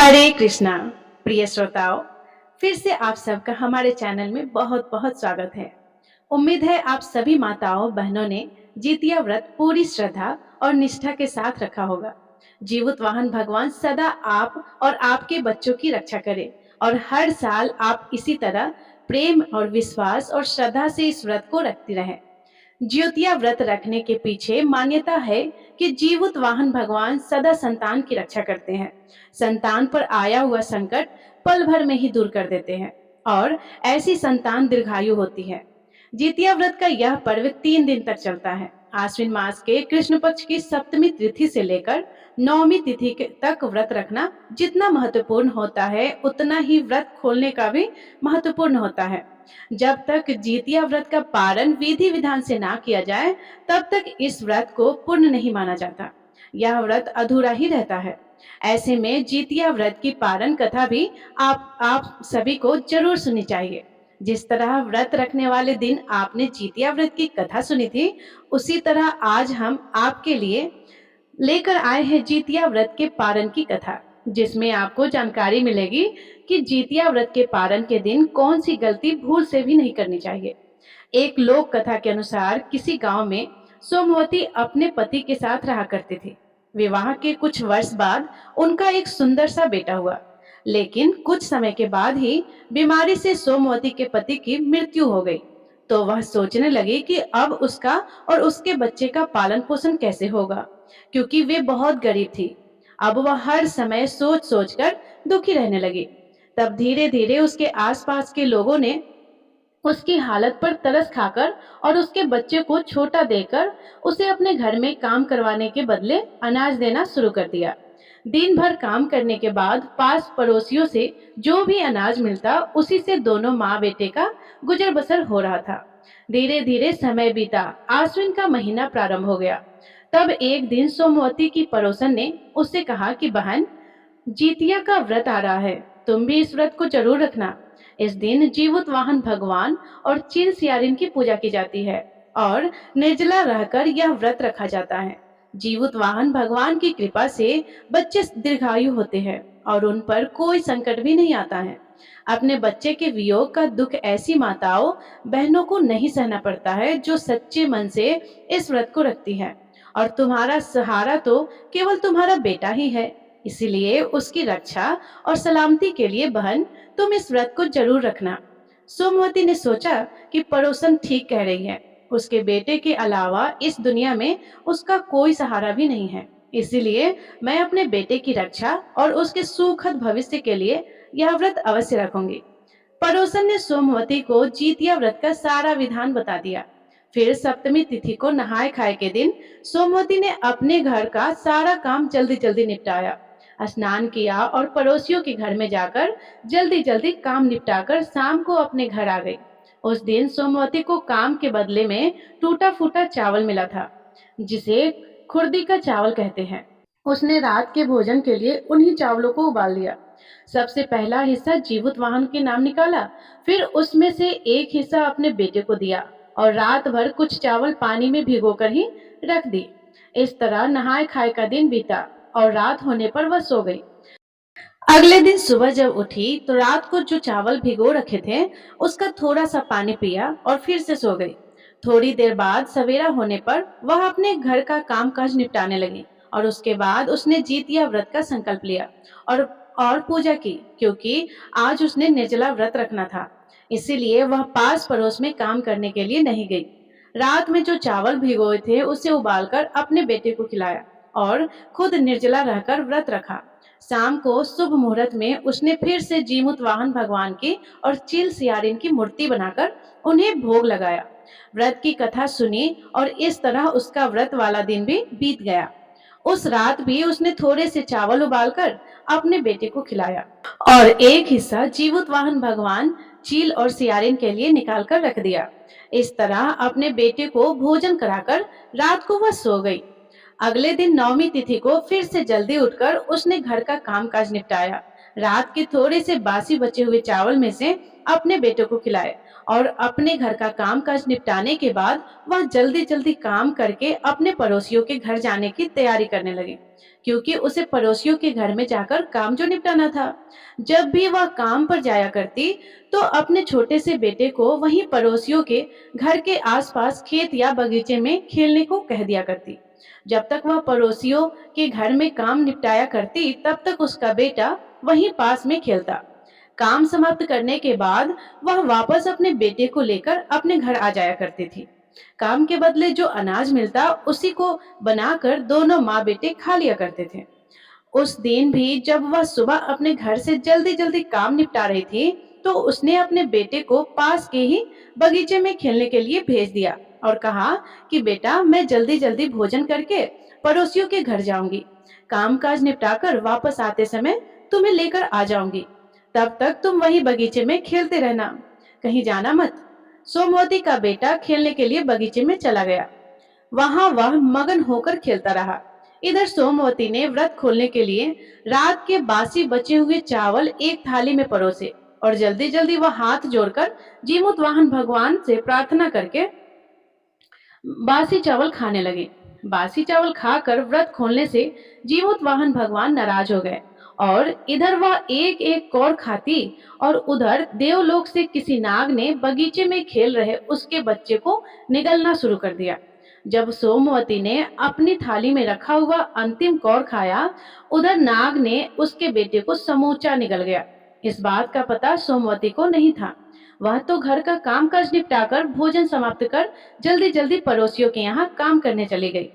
हरे कृष्णा। प्रिय श्रोताओं, फिर से आप सबका हमारे चैनल में बहुत बहुत स्वागत है। उम्मीद है आप सभी माताओं बहनों ने जितिया व्रत पूरी श्रद्धा और निष्ठा के साथ रखा होगा। जीवित वाहन भगवान सदा आप और आपके बच्चों की रक्षा करे और हर साल आप इसी तरह प्रेम और विश्वास और श्रद्धा से इस व्रत को रखती रहें। ज्योतिया व्रत रखने के पीछे मान्यता है कि जीवित वाहन भगवान सदा संतान की रक्षा करते हैं। संतान पर आया हुआ संकट पल भर में ही दूर कर देते हैं और ऐसी संतान दीर्घायु होती है। जितिया व्रत का यह पर्व 3 दिन तक चलता है। आश्विन मास के कृष्ण पक्ष की सप्तमी तिथि से लेकर नवमी तिथि तक व्रत रखना जितना महत्वपूर्ण होता है, उतना ही व्रत खोलने का भी महत्वपूर्ण होता है। जब तक जितिया व्रत का पारण विधि विधान से ना किया जाए, तब तक इस व्रत को पूर्ण नहीं माना जाता। यह व्रत अधूरा ही रहता है। ऐसे में जितिया व्रत की पारण कथा भी आप सभी को जरूर सुननी चाहिए। जिस तरह व्रत रखने वाले दिन आपने जितिया व्रत की कथा सुनी थी, उसी तरह आज हम आपके लिए लेकर आए हैं जितिया व्रत के पारण की कथा, जिसमें आपको जानकारी मिलेगी कि जितिया व्रत के पारण के दिन कौन सी गलती भूल से भी नहीं करनी चाहिए। एक लोक कथा के अनुसार किसी गांव में सोमवती अपने पति के साथ रहा करती थी। विवाह के कुछ वर्ष बाद उनका एक सुंदर सा बेटा हुआ, लेकिन कुछ समय के बाद ही बीमारी से सोमवती के पति की मृत्यु हो गई। तो वह सोचने लगी कि अब उसका और उसके बच्चे का पालन पोषण कैसे होगा, क्योंकि वे बहुत गरीब थी। अब वह हर समय सोच सोच कर दुखी रहने लगी। तब धीरे धीरे उसके आसपास के लोगों ने उसकी हालत पर तरस खाकर और उसके बच्चे को छोटा देकर उसे अपने घर में काम करवाने के बदले अनाज देना शुरू कर दिया। दिन भर काम करने के बाद पास पड़ोसियों से जो भी अनाज मिलता, उसी से दोनों माँ बेटे का गुजर बसर हो रहा था। धीरे धीरे समय बीता, आश्विन का महीना प्रारंभ हो गया। तब एक दिन सोमवती की पड़ोसन ने उससे कहा कि बहन, जितिया का व्रत आ रहा है, तुम भी इस व्रत को जरूर रखना। इस दिन जीवित वाहन भगवान और चील सियारिन की पूजा की जाती है और निर्जला रहकर यह व्रत रखा जाता है। जीवित वाहन भगवान की कृपा से बच्चे दीर्घायु होते हैं और उन पर कोई संकट भी नहीं आता है। अपने बच्चे के वियोग का दुख ऐसी माताओं बहनों को नहीं सहना पड़ता है जो सच्चे मन से इस व्रत को रखती है। और तुम्हारा सहारा तो केवल तुम्हारा बेटा ही है, इसीलिए उसकी रक्षा और सलामती के लिए बहन तुम इस व्रत को जरूर रखना। सोमवती ने सोचा कि पड़ोसन ठीक कह रही है। उसके बेटे के अलावा इस दुनिया में उसका कोई सहारा भी नहीं है, इसीलिए मैं अपने बेटे की रक्षा और उसके सुखद भविष्य के लिए यह व्रत अवश्य रखूंगी। पड़ोसन ने सोमवती को जितिया व्रत का सारा विधान बता दिया। फिर सप्तमी तिथि को नहाए खाए के दिन सोमवती ने अपने घर का सारा काम जल्दी जल्दी निपटाया, स्नान किया और पड़ोसियों के घर में जाकर जल्दी जल्दी काम निपटाकर शाम को अपने घर आ गई। उस दिन सोमवती को काम के बदले में टूटा फूटा चावल मिला था, जिसे खुर्दी का चावल कहते हैं। उसने रात के भोजन के लिए उन्हीं चावलों को उबाल लिया। सबसे पहला हिस्सा जीवित वाहन के नाम निकाला, फिर उसमें से एक हिस्सा अपने बेटे को दिया और रात भर कुछ चावल पानी में भिगोकर ही रख दी। इस तरह नहाए खाए का दिन बीता और रात होने पर वह सो गई। अगले दिन सुबह जब उठी तो रात को जो चावल भिगो रखे थे उसका थोड़ा सा पानी पिया और फिर से सो गई। थोड़ी देर बाद सवेरा होने पर वह अपने घर का कामकाज निपटाने लगी और उसके बाद उसने जितिया व्रत का संकल्प लिया और पूजा की, क्योंकि आज उसने निर्जला व्रत रखना था। इसीलिए वह पास पड़ोस में काम करने के लिए नहीं गई। रात में जो चावल भिगोए थे उसे उबालकर अपने बेटे को खिलाया और खुद निर्जला रहकर व्रत रखा। शाम को शुभ मुहूर्त में उसने फिर से जीमूत वाहन भगवान की और चील सियारिन की मूर्ति बनाकर उन्हें भोग लगाया। व्रत की कथा सुनी और इस तरह उसका व्रत वाला दिन भी बीत गया। उस रात भी उसने थोड़े से चावल उबालकर अपने बेटे को खिलाया और एक हिस्सा जीवित वाहन भगवान चील और सियारिन के लिए निकाल कर रख दिया। इस तरह अपने बेटे को भोजन कराकर रात को वह सो गई। अगले दिन नवमी तिथि को फिर से जल्दी उठकर उसने घर का कामकाज निपटाया। रात के थोड़े से बासी बचे हुए चावल में से अपने बेटे को खिलाए और अपने घर का काम काज निपटाने के बाद वह जल्दी जल्दी काम करके अपने पड़ोसियों के घर जाने की तैयारी करने लगी, क्योंकि उसे पड़ोसियों के घर में जाकर काम जो निपटाना था। जब भी वह काम पर जाया करती तो अपने छोटे से बेटे को वहीं पड़ोसियों के घर के आसपास खेत या बगीचे में खेलने को कह दिया करती। जब तक वह पड़ोसियों के घर में काम निपटाया करती तब तक उसका बेटा वहीं पास में खेलता। काम समाप्त करने के बाद वह वापस अपने बेटे को लेकर अपने घर आ जाया करती थी। काम के बदले जो अनाज मिलता उसी को बनाकर दोनों माँ बेटे खा लिया करते थे। उस दिन भी जब वह सुबह अपने घर से जल्दी जल्दी काम निपटा रही थी तो उसने अपने बेटे को पास के ही बगीचे में खेलने के लिए भेज दिया और कहा कि बेटा, मैं जल्दी जल्दी भोजन करके पड़ोसियों के घर जाऊंगी, कामकाज निपटाकर वापस आते समय तुम्हें लेकर आ जाऊंगी। तब तक तुम वहीं बगीचे में खेलते रहना, कहीं जाना मत। सोमवती का बेटा खेलने के लिए बगीचे में चला गया। वहां वह मगन होकर खेलता रहा। इधर सोमवती ने व्रत खोलने के लिए रात के बासी बचे हुए चावल एक थाली में परोसे और जल्दी जल्दी वह हाथ जोड़कर जीमूत वाहन भगवान से प्रार्थना करके बासी चावल खाने लगे। बासी चावल खाकर व्रत खोलने से जीमूत वाहन भगवान नाराज हो गए और इधर वह एक एक कौर खाती और उधर देवलोक से किसी नाग ने बगीचे में खेल रहे उसके बच्चे को निगलना शुरू कर दिया। जब सोमवती ने अपनी थाली में रखा हुआ अंतिम कौर खाया, उधर नाग ने उसके बेटे को समूचा निगल गया। इस बात का पता सोमवती को नहीं था। वह तो घर का कामकाज निपटाकर भोजन समाप्त कर जल्दी जल्दी पड़ोसियों के यहाँ काम करने चली गई।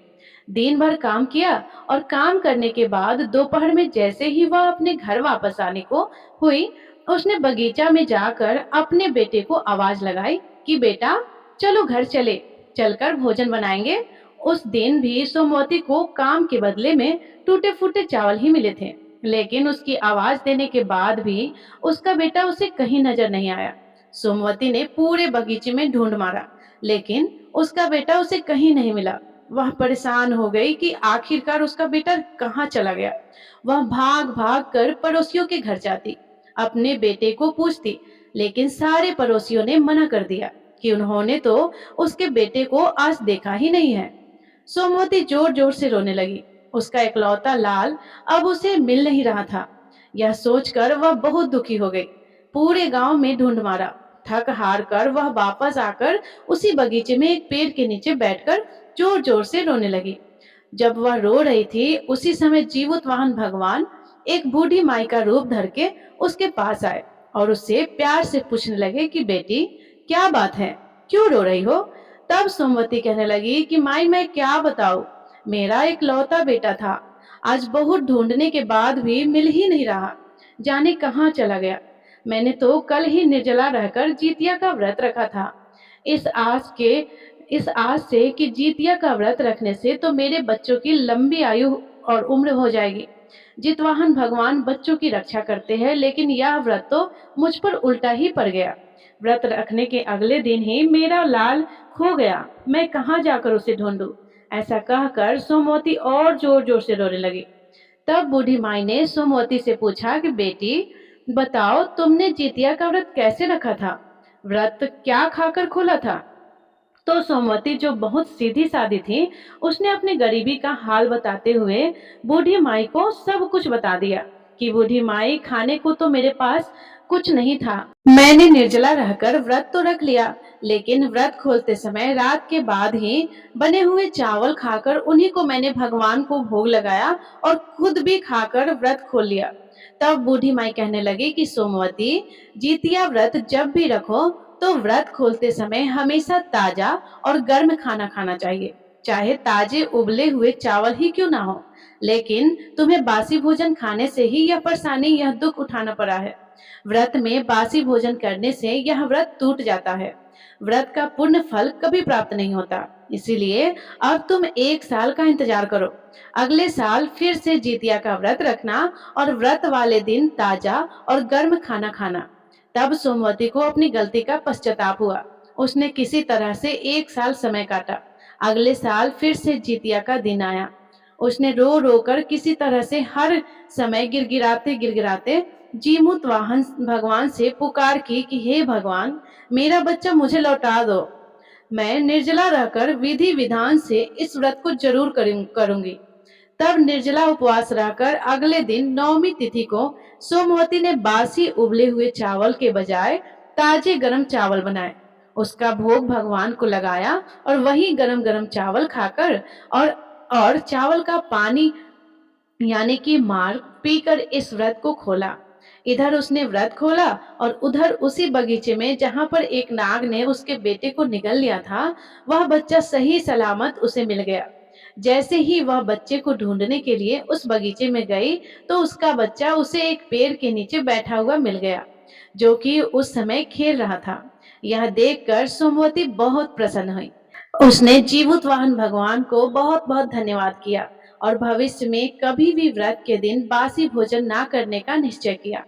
दिन भर काम किया और काम करने के बाद दोपहर में जैसे ही वह अपने घर वापस आने को हुई, उसने बगीचा में जाकर अपने बेटे को आवाज लगाई कि बेटा, चलो घर चले, चलकर भोजन बनाएंगे। उस दिन भी सोमवती को काम के बदले में टूटे फूटे चावल ही मिले थे, लेकिन उसकी आवाज देने के बाद भी उसका बेटा उसे कहीं नजर नहीं आया। सोमवती ने पूरे बगीचे में ढूंढ मारा, लेकिन उसका बेटा उसे कहीं नहीं मिला। वह परेशान हो गई कि आखिरकार उसका बेटा कहाँ चला गया। वह भाग भाग कर पड़ोसियों के घर जाती, अपने बेटे को पूछती, लेकिन सारे पड़ोसियों ने मना कर दिया कि उन्होंने तो उसके बेटे को आज देखा ही नहीं है। सोमवती जोर जोर से रोने लगी। उसका इकलौता लाल अब उसे मिल नहीं रहा था। यह सोचकर वह बहुत दुखी हो गई। पूरे गांव में ढूंढ मारा। थक हार कर वह वापस आकर उसी बगीचे में एक पेड़ के नीचे बैठकर जोर जोर से रोने लगी। जब वह रो रही थी उसी समय जीवुत वाहन भगवान एक बूढ़ी माई का रूप धर के उसके पास आए और उससे प्यार से पूछने लगे कि बेटी, क्या बात है, क्यों रो रही हो। तब सोमवती कहने लगी कि माई, मैं क्या बताऊं, मेरा एक लौता बेटा था, आज बहुत ढूंढने के बाद भी मिल ही नहीं रहा, जाने कहाँ चला गया। मैंने तो कल ही निर्जला रहकर जीतिया का व्रत रखा था, इस आस के इस आस से कि जीतिया का व्रत रखने से तो मेरे बच्चों की लंबी आयु और उम्र हो जाएगी। जितवाहन भगवान बच्चों की रक्षा करते हैं, लेकिन यह व्रत तो मुझ पर उल्टा ही पड़ गया। व्रत रखने के अगले दिन ही मेरा लाल खो गया, मैं कहाँ जाकर उसे ढूंढूं। ऐसा कहकर सोमवती और जोर जोर से रोने लगी। तब बूढ़ी माई ने सोमवती से पूछा कि बेटी, बताओ, तुमने जितिया का व्रत कैसे रखा था, व्रत क्या खाकर खोला था। तो सोमवती, जो बहुत सीधी सादी थी, उसने अपनी गरीबी का हाल बताते हुए बूढ़ी माई को सब कुछ बता दिया कि बूढ़ी माई, खाने को तो मेरे पास कुछ नहीं था, मैंने निर्जला रहकर व्रत तो रख लिया, लेकिन व्रत खोलते समय रात के बाद ही बने हुए चावल खाकर उन्हीं को मैंने भगवान को भोग लगाया और खुद भी खाकर व्रत खोल लिया। तब बूढ़ी माई कहने लगी कि सोमवती, जीतिया व्रत जब भी रखो तो व्रत खोलते समय हमेशा ताजा और गर्म खाना खाना चाहिए, चाहे ताजे उबले हुए चावल ही क्यों ना हो। लेकिन तुम्हें बासी भोजन खाने से ही यह परेशानी, यह दुख उठाना पड़ा है। व्रत में बासी भोजन करने से यह व्रत टूट जाता है। व्रत का पूर्ण फल कभी प्राप्त नहीं होता। इसीलिए अब तुम 1 साल का इंतजार करो। अगले साल फिर से जीतिया का व्रत रखना और व्रत वाले दिन ताजा और गर्म खाना खाना। तब सोमवती को अपनी गलती का पश्चाताप हुआ। उसने किसी तरह से 1 साल समय काटा। अगले साल फिर से जीतिया का दिन आया। उसने रो रो कर किसी तरह से हर समय गिड़गिड़ाते गिड़गिड़ाते जीमूत वाहन भगवान से पुकार की कि हे भगवान, मेरा बच्चा मुझे लौटा दो। मैं निर्जला रहकर विधि विधान से इस व्रत को जरूर करूंगी। तब निर्जला उपवास रहकर अगले दिन नवमी तिथि को सोमवती ने बासी उबले हुए चावल के बजाय ताजे गरम चावल बनाए, उसका भोग भगवान को लगाया और वही गरम गरम चावल खाकर और और चावल का पानी यानी कि मार पीकर इस व्रत को खोला। इधर उसने व्रत खोला और उधर उसी बगीचे में जहां पर एक नाग ने उसके बेटे को निगल लिया था, वह बच्चा सही सलामत उसे मिल गया। जैसे ही वह बच्चे को ढूंढने के लिए उस बगीचे में गई, तो उसका बच्चा उसे एक पेड़ के नीचे बैठा हुआ मिल गया, जो कि उस समय खेल रहा था। यह देखकर सोमवती बहुत प्रसन्न हुई। उसने जीवुत वाहन भगवान को बहुत बहुत धन्यवाद किया और भविष्य में कभी भी व्रत के दिन बासी भोजन ना करने का निश्चय किया।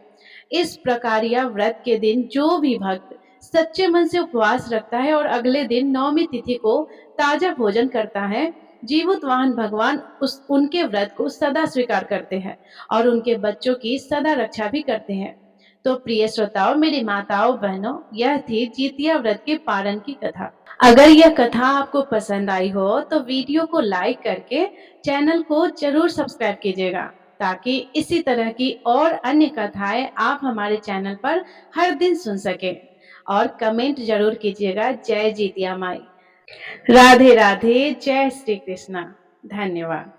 इस प्रकार यह व्रत के दिन जो भी भक्त सच्चे मन से उपवास रखता है और अगले दिन नवमी तिथि को ताजा भोजन करता है, जीवुत वाहन भगवान उनके व्रत को सदा स्वीकार करते हैं और उनके बच्चों की सदा रक्षा भी करते हैं। तो प्रिय श्रोताओं, मेरी माताओं बहनों, यह थी जितिया व्रत के पारण की कथा। अगर यह कथा आपको पसंद आई हो तो वीडियो को लाइक करके चैनल को जरूर सब्सक्राइब कीजिएगा, ताकि इसी तरह की और अन्य कथाएं आप हमारे चैनल पर हर दिन सुन सके। और कमेंट जरूर कीजिएगा। जय जितिया माई। राधे राधे। जय श्री कृष्णा। धन्यवाद।